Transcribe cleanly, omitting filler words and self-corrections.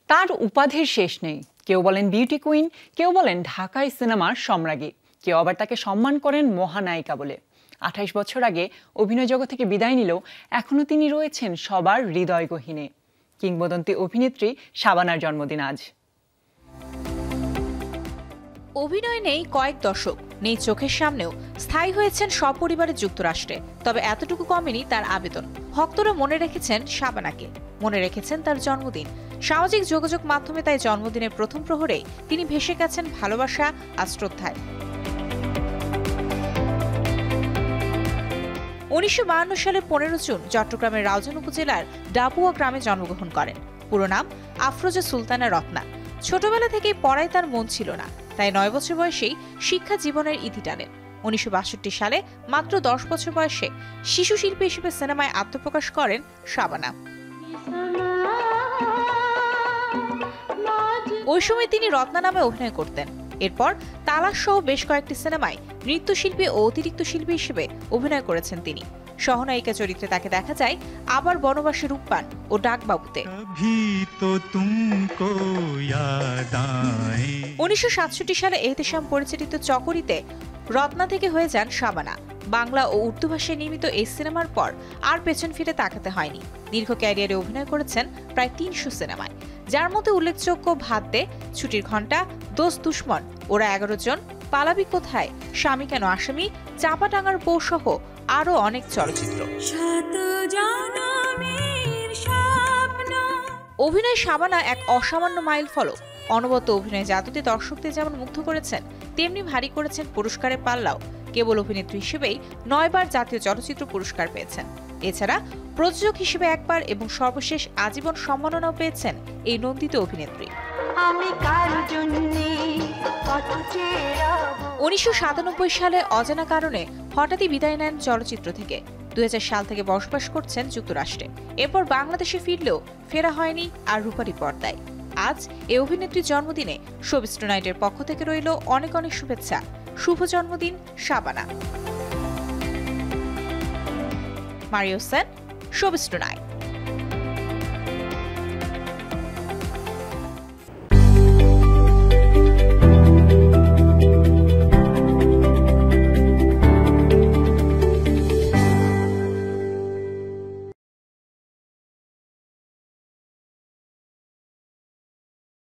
তার উপাধির শেষ নেই। কেউ বলেন বিউটি কুইন, কেউ বলেন ঢাকাই সিনেমার সম্রাজ্ঞী, কেউ আবার তাকে সম্মান করেন মহানায়িকা বলে। ২৮ বছর আগে অভিনয় জগৎ থেকে বিদায় নিলেও এখনো তিনি রয়েছেন সবার হৃদয় গহীনে। কিংবদন্তি অভিনেত্রী শাবানার জন্মদিন আজ। অভিনয় নেই কয়েক দশক, নেই চোখের সামনেও, স্থায়ী হয়েছেন সপরিবারে যুক্তরাষ্ট্রে। তবে এতটুকু কমেনি তার আবেদন। ভক্তরা মনে রেখেছেন শাবানাকে, মনে রেখেছেন তার জন্মদিন। সামাজিক যোগাযোগ মাধ্যমে তাই জন্মদিনের প্রথম প্রহরে তিনি ভেসে গেছেন ভালোবাসা আর শ্রদ্ধায়। ১৯৫২ সালের ১৫ জুন চট্টগ্রামের রাউজান উপজেলার ডাবুয়া গ্রামে জন্মগ্রহণ করেন। পুরো নাম আফরোজা সুলতানা রত্না। ছোটবেলা থেকেই পড়ায় তার মন ছিল না, তাই ৯ বছর বয়সেই শিক্ষা জীবনের ইতি টানেন। ১৯৬২ সালে মাত্র ১০ বছর বয়সে শিশু শিল্পী হিসেবে সিনেমায় আত্মপ্রকাশ করেন শাবানা। ওই সময় তিনি রত্না নামে অভিনয় করতেন। এরপর তালাশ সহ বেশ কয়েকটি সিনেমায় নৃত্যশিল্পী ও অতিরিক্ত শিল্পী হিসেবে অভিনয় করেছেন তিনি। সহনায়িকা চরিত্রে তাকে দেখা যায় আবার বনবাসী রূপবান ও ডাকবাবুতে। ১৯৬৭ সালে এহতেশাম পরিচালিত চকরিতে রত্না থেকে হয়ে যান শাবানা। বাংলা ও উর্দু ভাষায় নির্মিত এই সিনেমার পর আর পেছন ফিরে তাকাতে হয়নি। দীর্ঘ ক্যারিয়ারে অভিনয় করেছেন প্রায় ৩০০ সিনেমায়, যার মধ্যে উল্লেখযোগ্য ভাত দে, ছুটির ঘণ্টা, দোস্ত দুশ্মন, ওরা ১১ জন, পালাবি কোথায়, স্বামী কেন আসামি, চাপাটাঙ্গার বউ সহ আরো অনেক চলচ্চিত্র। অভিনয় শাবানা এক অসামান্য মাইল ফলক। অনবদ্য অভিনয় জাদুতে দর্শকদের যেমন মুগ্ধ করেছেন, তেমনি ভারী করেছেন পুরস্কারের পাল্লাও। কেবল অভিনেত্রী হিসেবেই ৯ বার জাতীয় চলচ্চিত্র পুরস্কার পেয়েছেন। এছাড়া প্রযোজক হিসেবে একবার এবং সর্বশেষ আজীবন সম্মাননাও পেয়েছেন এই নন্দিত অভিনেত্রী। ১৯৯৭ সালে অজানা কারণে হঠাৎই বিদায় নেন চলচ্চিত্র থেকে। ২০০০ সাল থেকে বসবাস করছেন যুক্তরাষ্ট্রে। এরপর বাংলাদেশে ফিরলেও ফেরা হয়নি আর রূপালী পর্দায়। আজ এই অভিনেত্রীর জন্মদিনে শোবিজ টুনাইটের পক্ষ থেকে রইল অনেক অনেক শুভেচ্ছা। শুভ জন্মদিন Shabana. Mario Sen, showbiz tonight.